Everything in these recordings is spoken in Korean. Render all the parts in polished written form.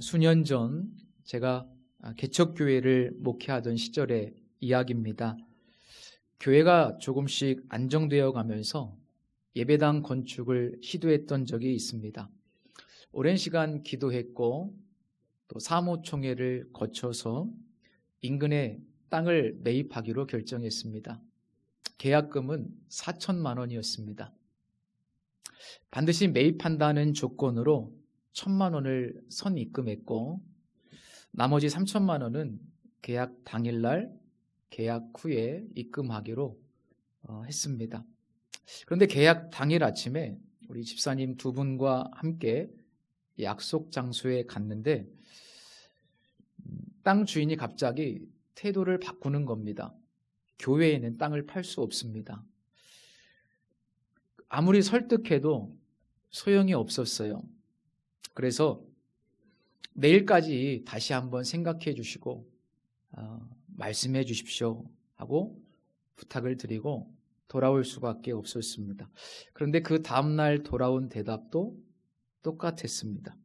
수년 전 제가 개척교회를 목회하던 시절의 이야기입니다. 교회가 조금씩 안정되어 가면서 예배당 건축을 시도했던 적이 있습니다. 오랜 시간 기도했고 또 사무총회를 거쳐서 인근에 땅을 매입하기로 결정했습니다. 계약금은 4천만 원이었습니다. 반드시 매입한다는 조건으로 1,000만 원을 선입금했고 나머지 3천만 원은 계약 당일날 계약 후에 입금하기로 했습니다. 그런데 계약 당일 아침에 우리 집사님 두 분과 함께 약속 장소에 갔는데 땅 주인이 갑자기 태도를 바꾸는 겁니다. 교회에는 땅을 팔 수 없습니다. 아무리 설득해도 소용이 없었어요. 그래서 내일까지 다시 한번 생각해 주시고 말씀해 주십시오 하고 부탁을 드리고 돌아올 수밖에 없었습니다. 그런데 그 다음날 돌아온 대답도 똑같았습니다.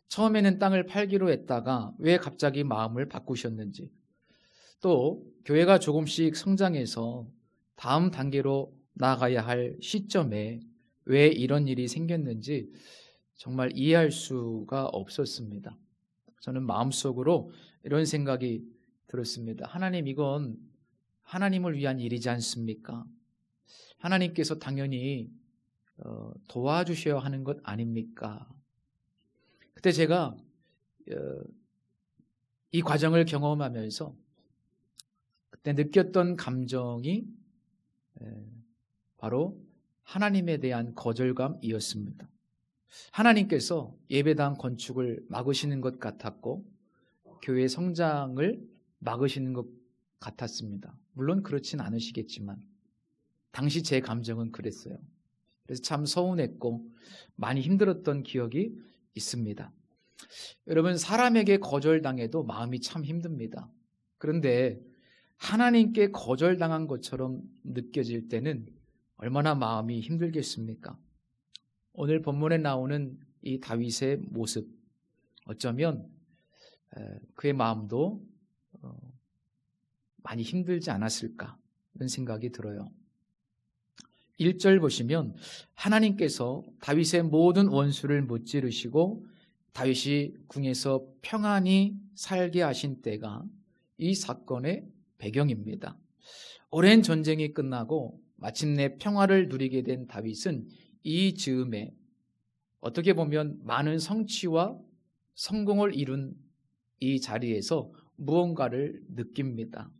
처음에는 땅을 팔기로 했다가 왜 갑자기 마음을 바꾸셨는지, 또 교회가 조금씩 성장해서 다음 단계로 나아가야 할 시점에 왜 이런 일이 생겼는지 정말 이해할 수가 없었습니다. 저는 마음속으로 이런 생각이 들었습니다. 하나님, 이건 하나님을 위한 일이지 않습니까? 하나님께서 당연히 도와주셔야 하는 것 아닙니까? 그때 제가 이 과정을 경험하면서 그때 느꼈던 감정이 바로 하나님에 대한 거절감이었습니다. 하나님께서 예배당 건축을 막으시는 것 같았고 교회 성장을 막으시는 것 같았습니다. 물론 그렇진 않으시겠지만 당시 제 감정은 그랬어요. 그래서 참 서운했고 많이 힘들었던 기억이 있습니다. 여러분, 사람에게 거절당해도 마음이 참 힘듭니다. 그런데 하나님께 거절당한 것처럼 느껴질 때는 얼마나 마음이 힘들겠습니까? 오늘 본문에 나오는 이 다윗의 모습, 어쩌면 그의 마음도 많이 힘들지 않았을까 이런 생각이 들어요. 1절 보시면 하나님께서 다윗의 모든 원수를 무찌르시고 다윗이 궁에서 평안히 살게 하신 때가 이 사건의 배경입니다. 오랜 전쟁이 끝나고 마침내 평화를 누리게 된 다윗은 이 즈음에 어떻게 보면 많은 성취와 성공을 이룬 이 자리에서 무언가를 느낍니다.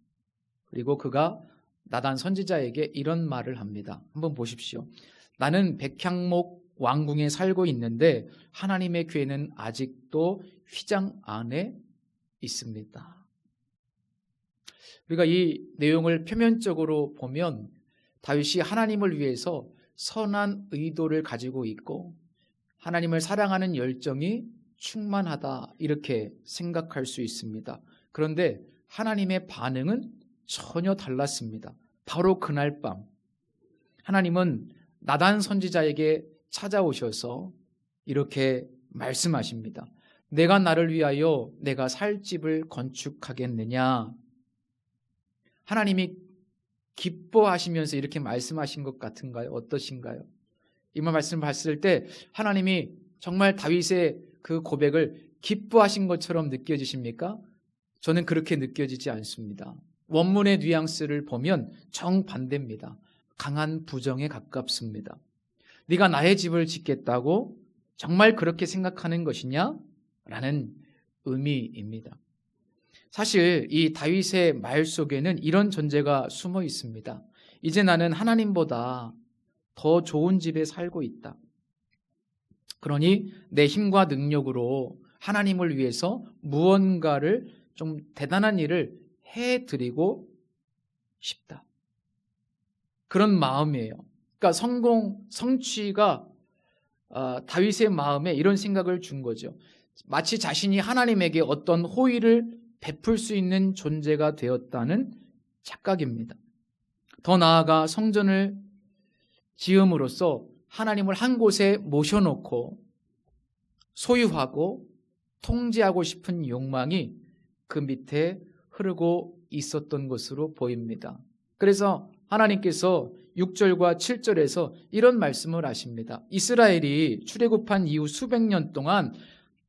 그리고 그가 나단 선지자에게 이런 말을 합니다. 한번 보십시오. 나는 백향목 왕궁에 살고 있는데 하나님의 교회는 아직도 휘장 안에 있습니다. 우리가 이 내용을 표면적으로 보면 다윗이 하나님을 위해서 선한 의도를 가지고 있고 하나님을 사랑하는 열정이 충만하다 이렇게 생각할 수 있습니다. 그런데 하나님의 반응은 전혀 달랐습니다. 바로 그날 밤 하나님은 나단 선지자에게 찾아오셔서 이렇게 말씀하십니다. 내가 나를 위하여 내가 살 집을 건축하겠느냐. 하나님이 기뻐하시면서 이렇게 말씀하신 것 같은가요? 어떠신가요? 이 말씀을 봤을 때 하나님이 정말 다윗의 그 고백을 기뻐하신 것처럼 느껴지십니까? 저는 그렇게 느껴지지 않습니다. 원문의 뉘앙스를 보면 정반대입니다. 강한 부정에 가깝습니다. 네가 나의 집을 짓겠다고 정말 그렇게 생각하는 것이냐? 라는 의미입니다. 사실 이 다윗의 말 속에는 이런 전제가 숨어 있습니다. 이제 나는 하나님보다 더 좋은 집에 살고 있다. 그러니 내 힘과 능력으로 하나님을 위해서 무언가를 좀 대단한 일을 해드리고 싶다. 그런 마음이에요. 그러니까 성취가 다윗의 마음에 이런 생각을 준 거죠. 마치 자신이 하나님에게 어떤 호의를 베풀 수 있는 존재가 되었다는 착각입니다. 더 나아가 성전을 지음으로써 하나님을 한 곳에 모셔놓고 소유하고 통제하고 싶은 욕망이 그 밑에 흐르고 있었던 것으로 보입니다. 그래서 하나님께서 6절과 7절에서 이런 말씀을 하십니다. 이스라엘이 출애굽한 이후 수백 년 동안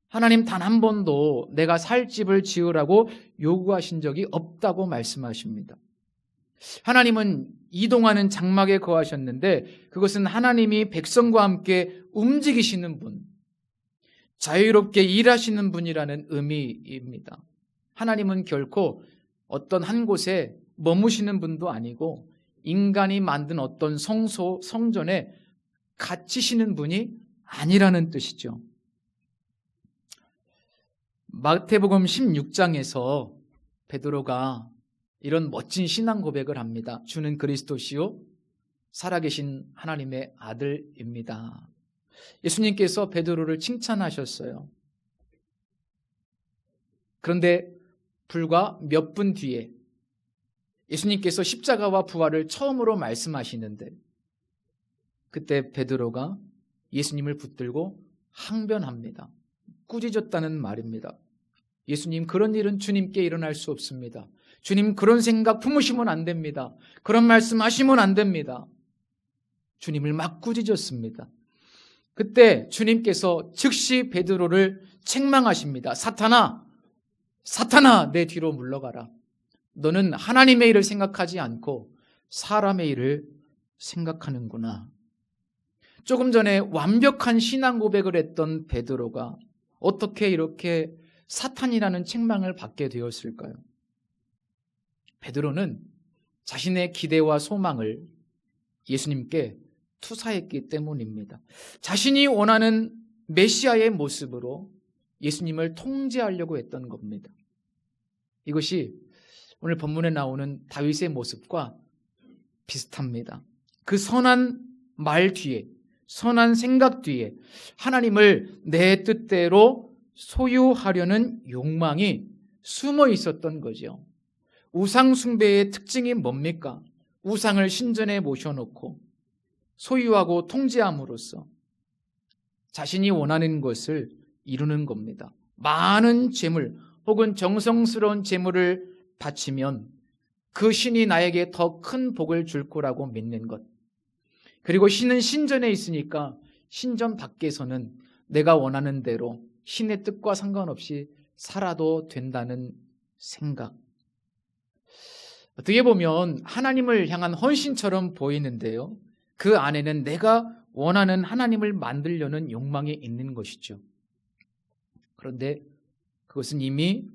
하나님 단 한 번도 내가 살 집을 지으라고 요구하신 적이 없다고 말씀하십니다. 하나님은 이동하는 장막에 거하셨는데 그것은 하나님이 백성과 함께 움직이시는 분, 자유롭게 일하시는 분이라는 의미입니다. 하나님은 결코 어떤 한 곳에 머무시는 분도 아니고 인간이 만든 어떤 성소, 성전에 갇히시는 분이 아니라는 뜻이죠. 마태복음 16장에서 베드로가 이런 멋진 신앙 고백을 합니다. 주는 그리스도시요 살아계신 하나님의 아들입니다. 예수님께서 베드로를 칭찬하셨어요. 그런데 불과 몇 분 뒤에 예수님께서 십자가와 부활을 처음으로 말씀하시는데 그때 베드로가 예수님을 붙들고 항변합니다. 꾸짖었다는 말입니다. 예수님, 그런 일은 주님께 일어날 수 없습니다. 주님, 그런 생각 품으시면 안 됩니다. 그런 말씀 하시면 안 됩니다. 주님을 막 꾸짖었습니다. 그때 주님께서 즉시 베드로를 책망하십니다. 사탄아, 사탄아, 내 뒤로 물러가라. 너는 하나님의 일을 생각하지 않고 사람의 일을 생각하는구나. 조금 전에 완벽한 신앙 고백을 했던 베드로가 어떻게 이렇게 사탄이라는 책망을 받게 되었을까요? 베드로는 자신의 기대와 소망을 예수님께 투사했기 때문입니다. 자신이 원하는 메시아의 모습으로 예수님을 통제하려고 했던 겁니다. 이것이 오늘 본문에 나오는 다윗의 모습과 비슷합니다. 그 선한 말 뒤에, 선한 생각 뒤에 하나님을 내 뜻대로 소유하려는 욕망이 숨어 있었던 거죠. 우상 숭배의 특징이 뭡니까? 우상을 신전에 모셔놓고 소유하고 통제함으로써 자신이 원하는 것을 이루는 겁니다. 많은 재물 혹은 정성스러운 재물을 바치면 그 신이 나에게 더 큰 복을 줄 거라고 믿는 것. 그리고 신은 신전에 있으니까 신전 밖에서는 내가 원하는 대로 신의 뜻과 상관없이 살아도 된다는 생각. 어떻게 보면 하나님을 향한 헌신처럼 보이는데요. 그 안에는 내가 원하는 하나님을 만들려는 욕망이 있는 것이죠. 그런데 그것은 이미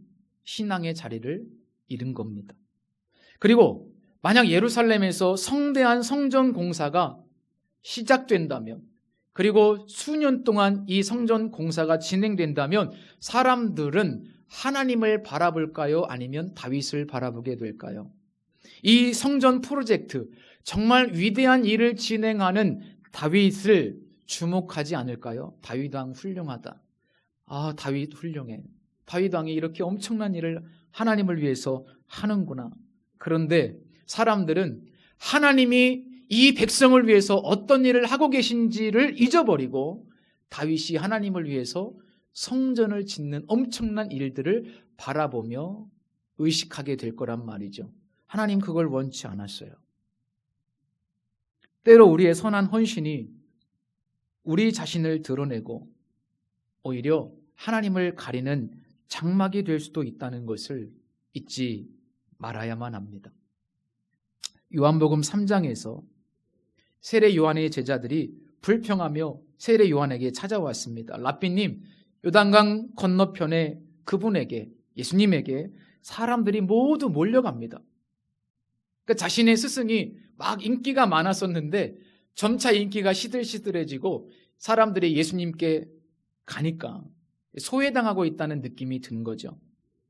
신앙의 자리를 잃은 겁니다. 그리고 만약 예루살렘에서 성대한 성전 공사가 시작된다면, 그리고 수년 동안 이 성전 공사가 진행된다면 사람들은 하나님을 바라볼까요? 아니면 다윗을 바라보게 될까요? 이 성전 프로젝트, 정말 위대한 일을 진행하는 다윗을 주목하지 않을까요? 다윗 왕 훌륭하다. 아, 다윗 훌륭해. 다윗 왕이 이렇게 엄청난 일을 하나님을 위해서 하는구나. 그런데 사람들은 하나님이 이 백성을 위해서 어떤 일을 하고 계신지를 잊어버리고 다윗이 하나님을 위해서 성전을 짓는 엄청난 일들을 바라보며 의식하게 될 거란 말이죠. 하나님 그걸 원치 않았어요. 때로 우리의 선한 헌신이 우리 자신을 드러내고 오히려 하나님을 가리는 장막이 될 수도 있다는 것을 잊지 말아야만 합니다. 요한복음 3장에서 세례 요한의 제자들이 불평하며 세례 요한에게 찾아왔습니다. 랍비님, 요단강 건너편에 그분에게, 예수님에게 사람들이 모두 몰려갑니다. 그러니까 자신의 스승이 막 인기가 많았었는데 점차 인기가 시들시들해지고 사람들이 예수님께 가니까 소외당하고 있다는 느낌이 든 거죠.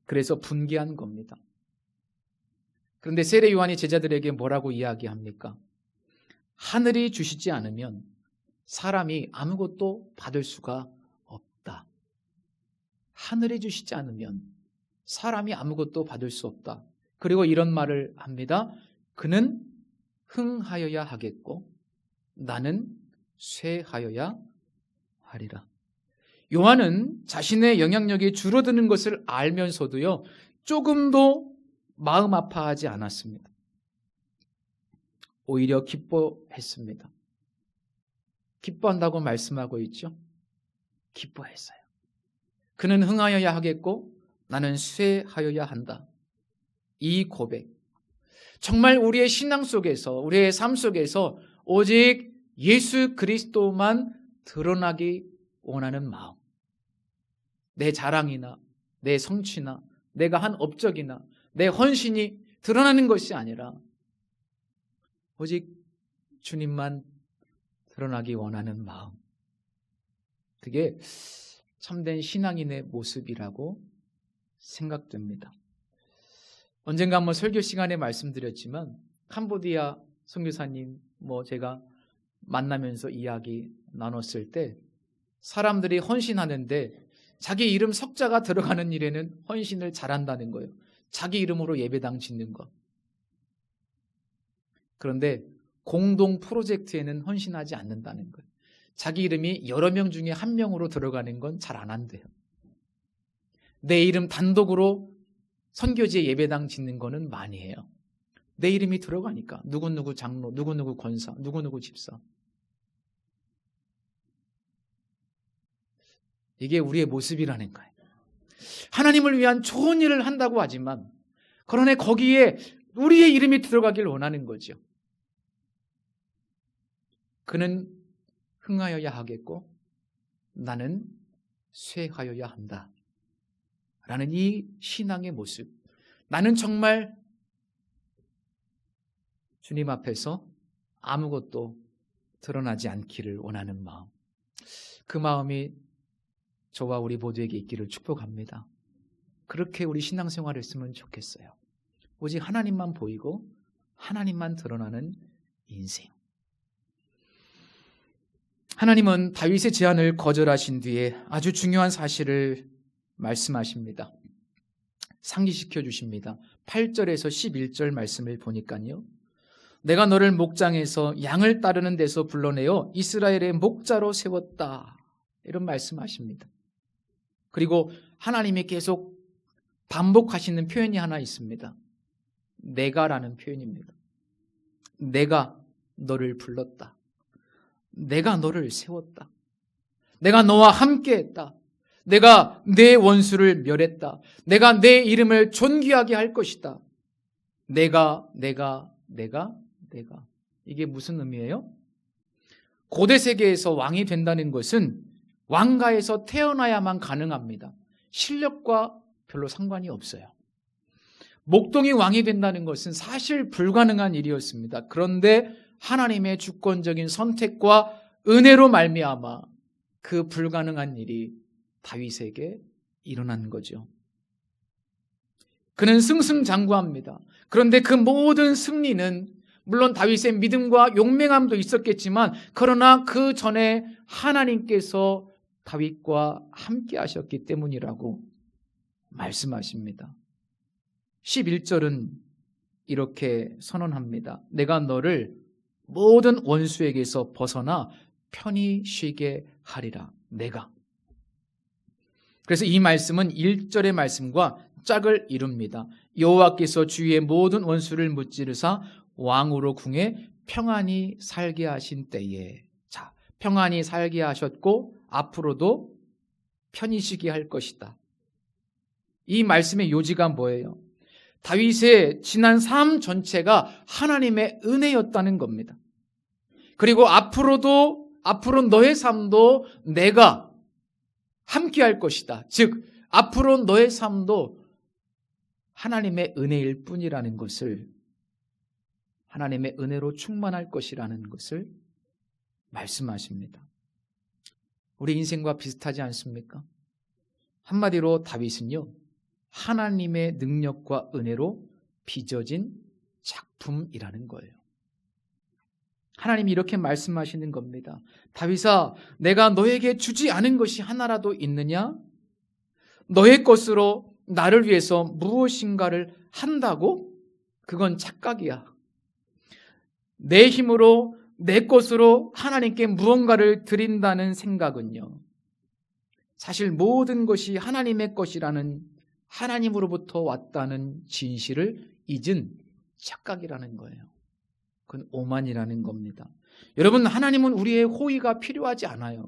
그래서 분개한 겁니다. 그런데 세례 요한이 제자들에게 뭐라고 이야기합니까? 하늘이 주시지 않으면 사람이 아무것도 받을 수가 없다. 하늘이 주시지 않으면 사람이 아무것도 받을 수 없다. 그리고 이런 말을 합니다. 그는 흥하여야 하겠고 나는 쇠하여야 하리라. 요한은 자신의 영향력이 줄어드는 것을 알면서도요, 조금도 마음 아파하지 않았습니다. 오히려 기뻐했습니다. 기뻐한다고 말씀하고 있죠. 기뻐했어요. 그는 흥하여야 하겠고 나는 쇠하여야 한다. 이 고백, 정말 우리의 신앙 속에서, 우리의 삶 속에서 오직 예수 그리스도만 드러나기 원하는 마음, 내 자랑이나 내 성취나 내가 한 업적이나 내 헌신이 드러나는 것이 아니라 오직 주님만 드러나기 원하는 마음, 그게 참된 신앙인의 모습이라고 생각됩니다. 언젠가 한번 설교 시간에 말씀드렸지만 캄보디아 선교사님 제가 만나면서 이야기 나눴을 때 사람들이 헌신하는데 자기 이름 석자가 들어가는 일에는 헌신을 잘한다는 거예요. 자기 이름으로 예배당 짓는 것. 그런데 공동 프로젝트에는 헌신하지 않는다는 거예요. 자기 이름이 여러 명 중에 한 명으로 들어가는 건 잘 안 한대요. 내 이름 단독으로 선교지에 예배당 짓는 거는 많이 해요. 내 이름이 들어가니까 누구누구 장로, 누구누구 권사, 누구누구 집사. 이게 우리의 모습이라는 거예요. 하나님을 위한 좋은 일을 한다고 하지만 그러나 거기에 우리의 이름이 들어가길 원하는 거죠. 그는 흥하여야 하겠고 나는 쇠하여야 한다 라는 이 신앙의 모습, 나는 정말 주님 앞에서 아무것도 드러나지 않기를 원하는 마음, 그 마음이 저와 우리 모두에게 있기를 축복합니다. 그렇게 우리 신앙생활을 했으면 좋겠어요. 오직 하나님만 보이고 하나님만 드러나는 인생. 하나님은 다윗의 제안을 거절하신 뒤에 아주 중요한 사실을 말씀하십니다. 상기시켜 주십니다. 8절에서 11절 말씀을 보니까요, 내가 너를 목장에서 양을 따르는 데서 불러내어 이스라엘의 목자로 세웠다, 이런 말씀하십니다. 그리고 하나님이 계속 반복하시는 표현이 하나 있습니다. 내가라는 표현입니다. 내가 너를 불렀다. 내가 너를 세웠다. 내가 너와 함께했다. 내가 내 원수를 멸했다. 내가 내 이름을 존귀하게 할 것이다. 내가. 이게 무슨 의미예요? 고대 세계에서 왕이 된다는 것은 왕가에서 태어나야만 가능합니다. 실력과 별로 상관이 없어요. 목동이 왕이 된다는 것은 사실 불가능한 일이었습니다. 그런데 하나님의 주권적인 선택과 은혜로 말미암아 그 불가능한 일이 다윗에게 일어난 거죠. 그는 승승장구합니다. 그런데 그 모든 승리는 물론 다윗의 믿음과 용맹함도 있었겠지만 그러나 그 전에 하나님께서 다윗과 함께 하셨기 때문이라고 말씀하십니다. 11절은 이렇게 선언합니다. 내가 너를 모든 원수에게서 벗어나 편히 쉬게 하리라. 내가. 그래서 이 말씀은 1절의 말씀과 짝을 이룹니다. 여호와께서 주위의 모든 원수를 무찌르사 왕으로 궁에 평안히 살게 하신 때에, 자, 평안히 살게 하셨고 앞으로도 편히 쉬게 할 것이다. 이 말씀의 요지가 뭐예요? 다윗의 지난 삶 전체가 하나님의 은혜였다는 겁니다. 그리고 앞으로 너의 삶도 내가 함께 할 것이다. 즉 앞으로 너의 삶도 하나님의 은혜일 뿐이라는 것을, 하나님의 은혜로 충만할 것이라는 것을 말씀하십니다. 우리 인생과 비슷하지 않습니까? 한마디로 다윗은요, 하나님의 능력과 은혜로 빚어진 작품이라는 거예요. 하나님이 이렇게 말씀하시는 겁니다. 다윗아, 내가 너에게 주지 않은 것이 하나라도 있느냐? 너의 것으로 나를 위해서 무엇인가를 한다고? 그건 착각이야. 내 힘으로 내 것으로 하나님께 무언가를 드린다는 생각은요, 사실 모든 것이 하나님의 것이라는, 하나님으로부터 왔다는 진실을 잊은 착각이라는 거예요. 그건 오만이라는 겁니다. 여러분, 하나님은 우리의 호의가 필요하지 않아요.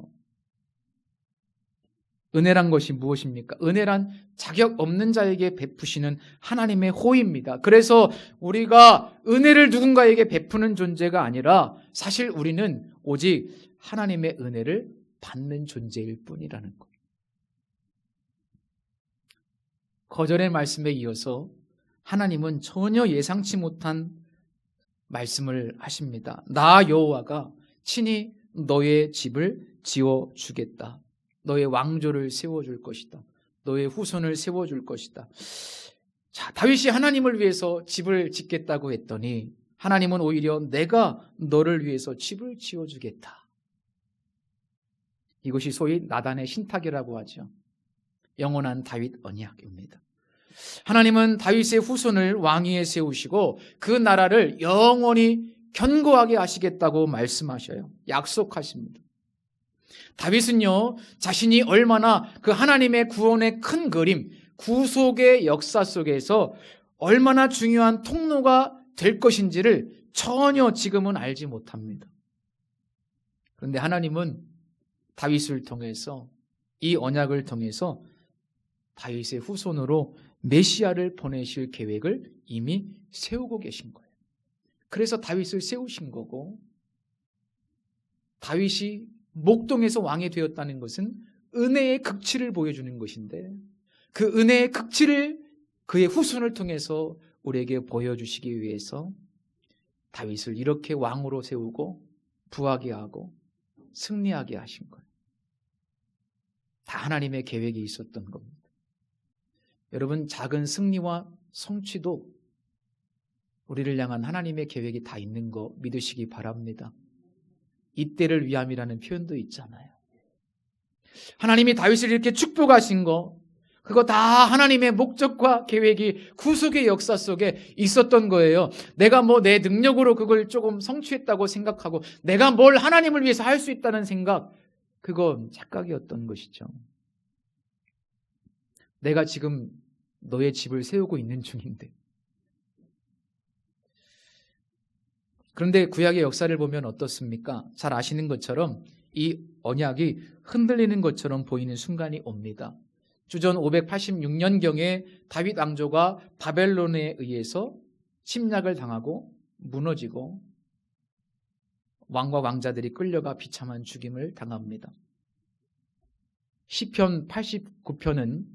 은혜란 것이 무엇입니까? 은혜란 자격 없는 자에게 베푸시는 하나님의 호의입니다. 그래서 우리가 은혜를 누군가에게 베푸는 존재가 아니라 사실 우리는 오직 하나님의 은혜를 받는 존재일 뿐이라는 것. 거절의 말씀에 이어서 하나님은 전혀 예상치 못한 말씀을 하십니다. 나 여호와가 친히 너의 집을 지어주겠다. 너의 왕조를 세워줄 것이다. 너의 후손을 세워줄 것이다. 자, 다윗이 하나님을 위해서 집을 짓겠다고 했더니 하나님은 오히려 내가 너를 위해서 집을 지어주겠다. 이것이 소위 나단의 신탁이라고 하죠. 영원한 다윗 언약입니다. 하나님은 다윗의 후손을 왕위에 세우시고 그 나라를 영원히 견고하게 하시겠다고 말씀하셔요. 약속하십니다. 다윗은요, 자신이 얼마나 그 하나님의 구원의 큰 그림, 구속의 역사 속에서 얼마나 중요한 통로가 될 것인지를 전혀 지금은 알지 못합니다. 그런데 하나님은 다윗을 통해서, 이 언약을 통해서 다윗의 후손으로 메시아를 보내실 계획을 이미 세우고 계신 거예요. 그래서 다윗을 세우신 거고, 다윗이 목동에서 왕이 되었다는 것은 은혜의 극치를 보여주는 것인데, 그 은혜의 극치를 그의 후손을 통해서 우리에게 보여주시기 위해서 다윗을 이렇게 왕으로 세우고 부하게 하고 승리하게 하신 거예요. 다 하나님의 계획이 있었던 겁니다. 여러분, 작은 승리와 성취도 우리를 향한 하나님의 계획이 다 있는 거 믿으시기 바랍니다. 이때를 위함이라는 표현도 있잖아요. 하나님이 다윗을 이렇게 축복하신 거, 그거 다 하나님의 목적과 계획이 구속의 역사 속에 있었던 거예요. 내가 내 능력으로 그걸 조금 성취했다고 생각하고 내가 뭘 하나님을 위해서 할 수 있다는 생각, 그건 착각이었던 것이죠. 내가 지금 너의 집을 세우고 있는 중인데. 그런데 구약의 역사를 보면 어떻습니까? 잘 아시는 것처럼 이 언약이 흔들리는 것처럼 보이는 순간이 옵니다. 주전 586년경에 다윗 왕조가 바벨론에 의해서 침략을 당하고 무너지고 왕과 왕자들이 끌려가 비참한 죽임을 당합니다. 시편 89편은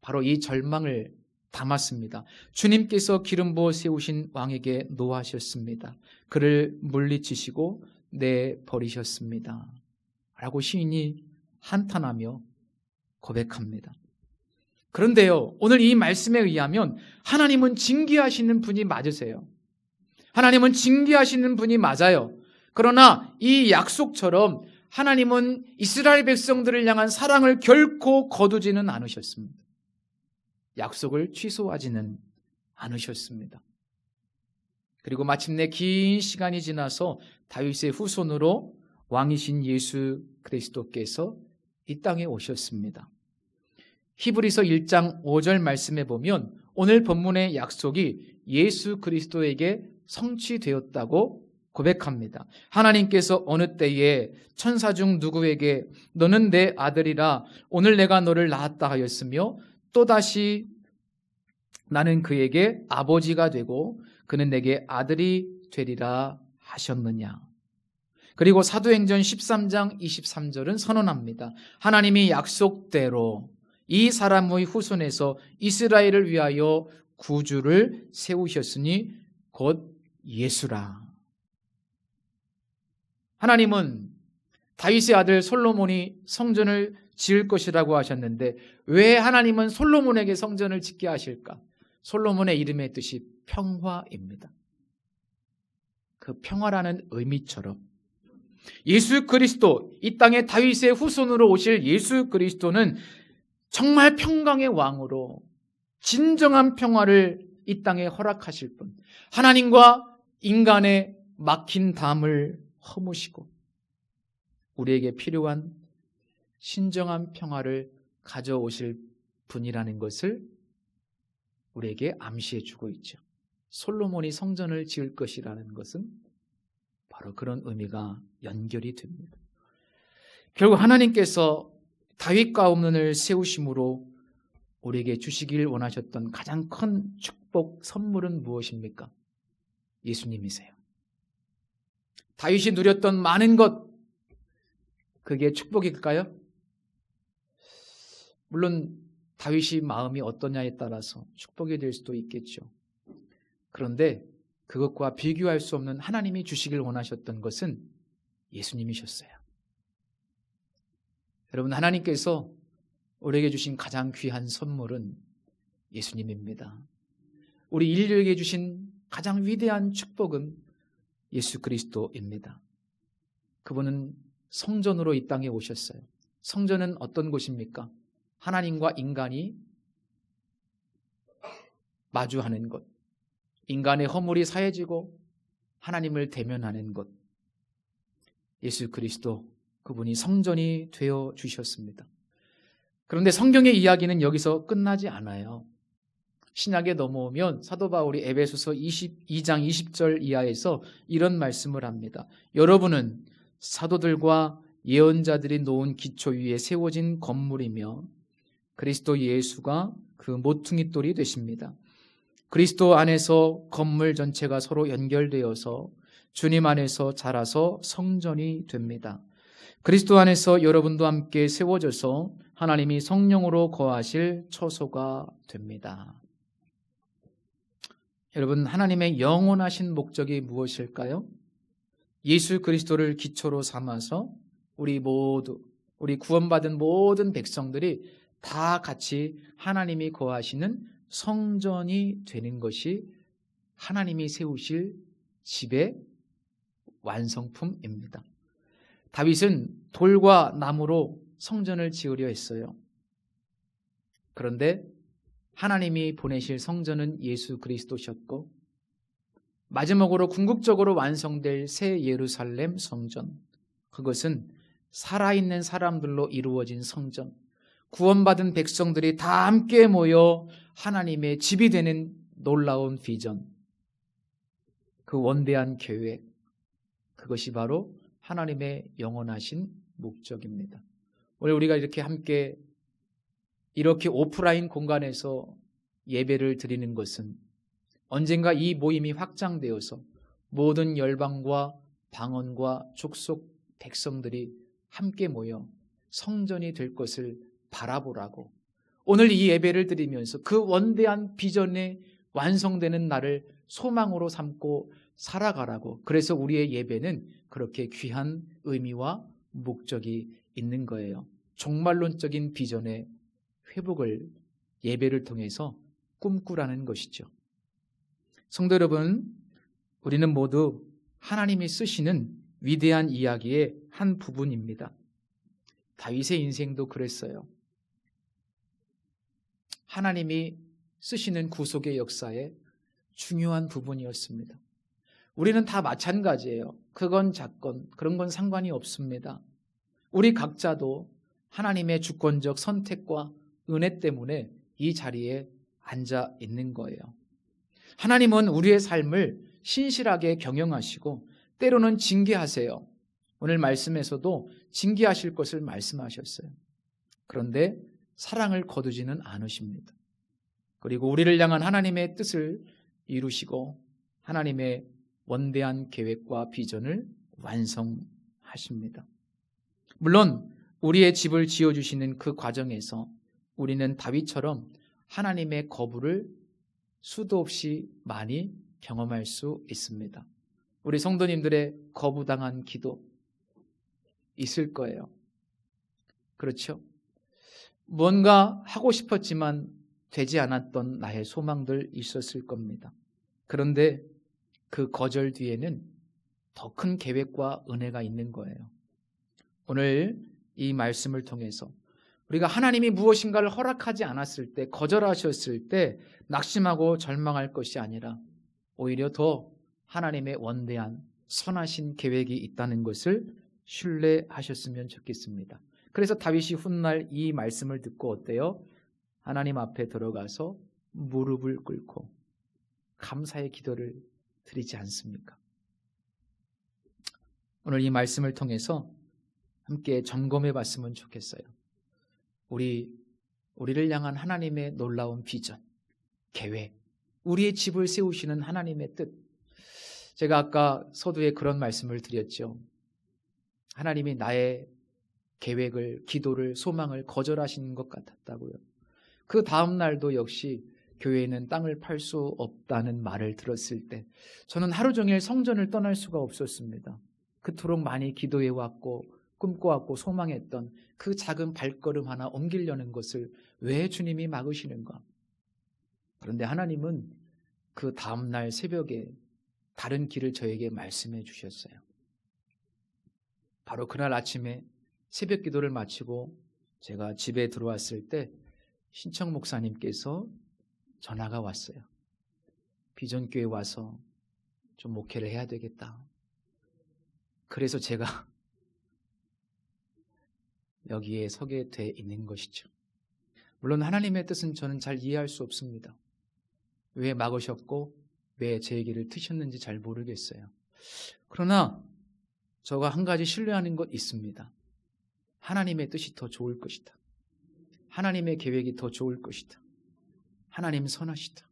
바로 이 절망을 담았습니다. 주님께서 기름 부어 세우신 왕에게 노하셨습니다. 그를 물리치시고 내버리셨습니다. 라고 시인이 한탄하며 고백합니다. 그런데요, 오늘 이 말씀에 의하면 하나님은 징계하시는 분이 맞으세요. 하나님은 징계하시는 분이 맞아요. 그러나 이 약속처럼 하나님은 이스라엘 백성들을 향한 사랑을 결코 거두지는 않으셨습니다. 약속을 취소하지는 않으셨습니다. 그리고 마침내 긴 시간이 지나서 다윗의 후손으로 왕이신 예수 그리스도께서 이 땅에 오셨습니다. 히브리서 1장 5절 말씀에 보면 오늘 본문의 약속이 예수 그리스도에게 성취되었다고 고백합니다. 하나님께서 어느 때에 천사 중 누구에게 너는 내 아들이라 오늘 내가 너를 낳았다 하였으며 또다시 나는 그에게 아버지가 되고 그는 내게 아들이 되리라 하셨느냐. 그리고 사도행전 13장 23절은 선언합니다. 하나님이 약속대로 이 사람의 후손에서 이스라엘을 위하여 구주를 세우셨으니 곧 예수라. 하나님은 다윗의 아들 솔로몬이 성전을 지을 것이라고 하셨는데 왜 하나님은 솔로몬에게 성전을 짓게 하실까? 솔로몬의 이름의 뜻이 평화입니다. 그 평화라는 의미처럼 예수 그리스도, 이 땅에 다윗의 후손으로 오실 예수 그리스도는 정말 평강의 왕으로 진정한 평화를 이 땅에 허락하실 분, 하나님과 인간의 막힌 담을 허무시고 우리에게 필요한 신정한 평화를 가져오실 분이라는 것을 우리에게 암시해 주고 있죠. 솔로몬이 성전을 지을 것이라는 것은 바로 그런 의미가 연결이 됩니다. 결국 하나님께서 다윗과 옴론을 세우심으로 우리에게 주시길 원하셨던 가장 큰 축복 선물은 무엇입니까? 예수님이세요. 다윗이 누렸던 많은 것, 그게 축복일까요? 물론 다윗이 마음이 어떠냐에 따라서 축복이 될 수도 있겠죠. 그런데 그것과 비교할 수 없는 하나님이 주시길 원하셨던 것은 예수님이셨어요. 여러분, 하나님께서 우리에게 주신 가장 귀한 선물은 예수님입니다. 우리 인류에게 주신 가장 위대한 축복은 예수 그리스도입니다. 그분은 성전으로 이 땅에 오셨어요. 성전은 어떤 곳입니까? 하나님과 인간이 마주하는 곳, 인간의 허물이 사해지고 하나님을 대면하는 곳, 예수 그리스도, 그분이 성전이 되어 주셨습니다. 그런데 성경의 이야기는 여기서 끝나지 않아요. 신약에 넘어오면 사도 바울이 에베소서 22장 20절 이하에서 이런 말씀을 합니다. 여러분은 사도들과 예언자들이 놓은 기초 위에 세워진 건물이며 그리스도 예수가 그 모퉁이 돌이 되십니다. 그리스도 안에서 건물 전체가 서로 연결되어서 주님 안에서 자라서 성전이 됩니다. 그리스도 안에서 여러분도 함께 세워져서 하나님이 성령으로 거하실 처소가 됩니다. 여러분, 하나님의 영원하신 목적이 무엇일까요? 예수 그리스도를 기초로 삼아서 우리 구원받은 모든 백성들이 다 같이 하나님이 거하시는 성전이 되는 것이 하나님이 세우실 집의 완성품입니다. 다윗은 돌과 나무로 성전을 지으려 했어요. 그런데 하나님이 보내실 성전은 예수 그리스도셨고 마지막으로 궁극적으로 완성될 새 예루살렘 성전, 그것은 살아있는 사람들로 이루어진 성전, 구원받은 백성들이 다 함께 모여 하나님의 집이 되는 놀라운 비전, 그 원대한 계획, 그것이 바로 하나님의 영원하신 목적입니다. 오늘 우리가 이렇게 함께 이렇게 오프라인 공간에서 예배를 드리는 것은 언젠가 이 모임이 확장되어서 모든 열방과 방언과 족속 백성들이 함께 모여 성전이 될 것을 바라보라고, 오늘 이 예배를 드리면서 그 원대한 비전에 완성되는 날을 소망으로 삼고 살아가라고, 그래서 우리의 예배는 그렇게 귀한 의미와 목적이 있는 거예요. 종말론적인 비전의 회복을 예배를 통해서 꿈꾸라는 것이죠. 성도 여러분, 우리는 모두 하나님이 쓰시는 위대한 이야기의 한 부분입니다. 다윗의 인생도 그랬어요. 하나님이 쓰시는 구속의 역사의 중요한 부분이었습니다. 우리는 다 마찬가지예요. 그건 작건, 그런 건 상관이 없습니다. 우리 각자도 하나님의 주권적 선택과 은혜 때문에 이 자리에 앉아 있는 거예요. 하나님은 우리의 삶을 신실하게 경영하시고 때로는 징계하세요. 오늘 말씀에서도 징계하실 것을 말씀하셨어요. 그런데 사랑을 거두지는 않으십니다. 그리고 우리를 향한 하나님의 뜻을 이루시고 하나님의 원대한 계획과 비전을 완성하십니다. 물론 우리의 집을 지어주시는 그 과정에서 우리는 다윗처럼 하나님의 거부를 수도 없이 많이 경험할 수 있습니다. 우리 성도님들의 거부당한 기도 있을 거예요. 그렇죠? 뭔가 하고 싶었지만 되지 않았던 나의 소망들 있었을 겁니다. 그런데 그 거절 뒤에는 더 큰 계획과 은혜가 있는 거예요. 오늘 이 말씀을 통해서 우리가 하나님이 무엇인가를 허락하지 않았을 때, 거절하셨을 때 낙심하고 절망할 것이 아니라 오히려 더 하나님의 원대한 선하신 계획이 있다는 것을 신뢰하셨으면 좋겠습니다. 그래서 다윗이 훗날 이 말씀을 듣고 어때요? 하나님 앞에 들어가서 무릎을 꿇고 감사의 기도를 드리지 않습니까? 오늘 이 말씀을 통해서 함께 점검해 봤으면 좋겠어요. 우리를 향한 하나님의 놀라운 비전, 계획, 우리의 집을 세우시는 하나님의 뜻. 제가 아까 서두에 그런 말씀을 드렸죠. 하나님이 나의 계획을, 기도를, 소망을 거절하시는 것 같았다고요. 그 다음 날도 역시 교회에는 땅을 팔 수 없다는 말을 들었을 때 저는 하루 종일 성전을 떠날 수가 없었습니다. 그토록 많이 기도해왔고 꿈꿔왔고 소망했던 그 작은 발걸음 하나 옮기려는 것을 왜 주님이 막으시는가? 그런데 하나님은 그 다음날 새벽에 다른 길을 저에게 말씀해 주셨어요. 바로 그날 아침에 새벽 기도를 마치고 제가 집에 들어왔을 때 신청 목사님께서 전화가 왔어요. 비전교회 와서 좀 목회를 해야 되겠다. 그래서 제가 여기에 서게 돼 있는 것이죠. 물론 하나님의 뜻은 저는 잘 이해할 수 없습니다. 왜 막으셨고 왜 제 얘기를 트셨는지 잘 모르겠어요. 그러나 저가 한 가지 신뢰하는 것 있습니다. 하나님의 뜻이 더 좋을 것이다. 하나님의 계획이 더 좋을 것이다. 하나님 선하시다.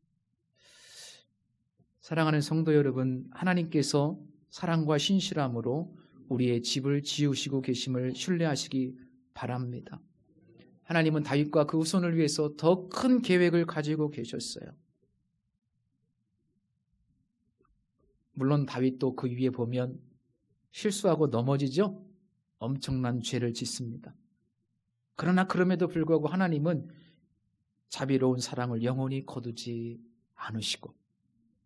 사랑하는 성도 여러분, 하나님께서 사랑과 신실함으로 우리의 집을 지으시고 계심을 신뢰하시기 바랍니다. 하나님은 다윗과 그 후손을 위해서 더 큰 계획을 가지고 계셨어요. 물론 다윗도 그 위에 보면 실수하고 넘어지죠? 엄청난 죄를 짓습니다. 그러나 그럼에도 불구하고 하나님은 자비로운 사랑을 영원히 거두지 않으시고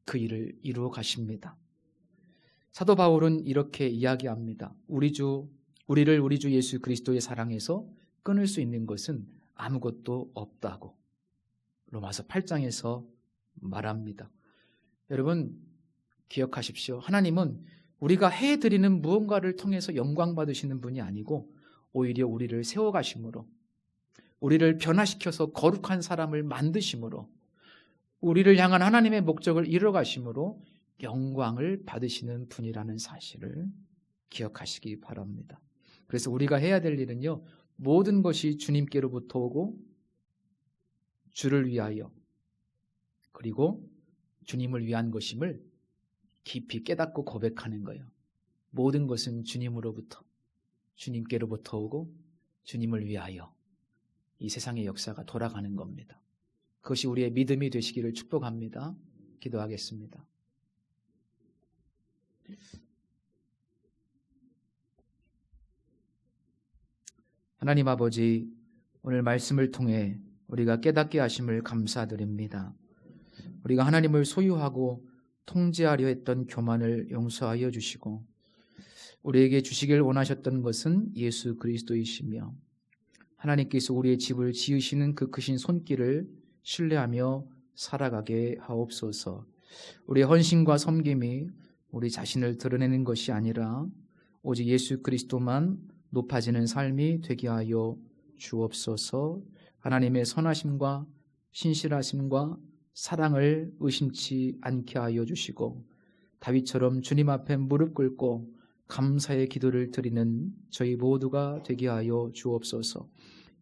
그 일을 이루어 가십니다. 사도 바울은 이렇게 이야기합니다. 우리를 우리 주 예수 그리스도의 사랑에서 끊을 수 있는 것은 아무것도 없다고 로마서 8장에서 말합니다. 여러분 기억하십시오. 하나님은 우리가 해드리는 무언가를 통해서 영광 받으시는 분이 아니고 오히려 우리를 세워가심으로, 우리를 변화시켜서 거룩한 사람을 만드심으로, 우리를 향한 하나님의 목적을 이뤄가심으로 영광을 받으시는 분이라는 사실을 기억하시기 바랍니다. 그래서 우리가 해야 될 일은요, 모든 것이 주님께로부터 오고 주를 위하여 그리고 주님을 위한 것임을 깊이 깨닫고 고백하는 거예요. 모든 것은 주님으로부터, 주님께로부터 오고 주님을 위하여 이 세상의 역사가 돌아가는 겁니다. 그것이 우리의 믿음이 되시기를 축복합니다. 기도하겠습니다. 하나님 아버지, 오늘 말씀을 통해 우리가 깨닫게 하심을 감사드립니다. 우리가 하나님을 소유하고 통제하려 했던 교만을 용서하여 주시고 우리에게 주시길 원하셨던 것은 예수 그리스도이시며 하나님께서 우리의 집을 지으시는 그 크신 손길을 신뢰하며 살아가게 하옵소서. 우리의 헌신과 섬김이 우리 자신을 드러내는 것이 아니라 오직 예수 그리스도만 높아지는 삶이 되게 하여 주옵소서. 하나님의 선하심과 신실하심과 사랑을 의심치 않게 하여 주시고 다윗처럼 주님 앞에 무릎 꿇고 감사의 기도를 드리는 저희 모두가 되게 하여 주옵소서.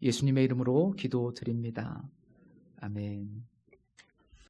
예수님의 이름으로 기도드립니다. 아멘.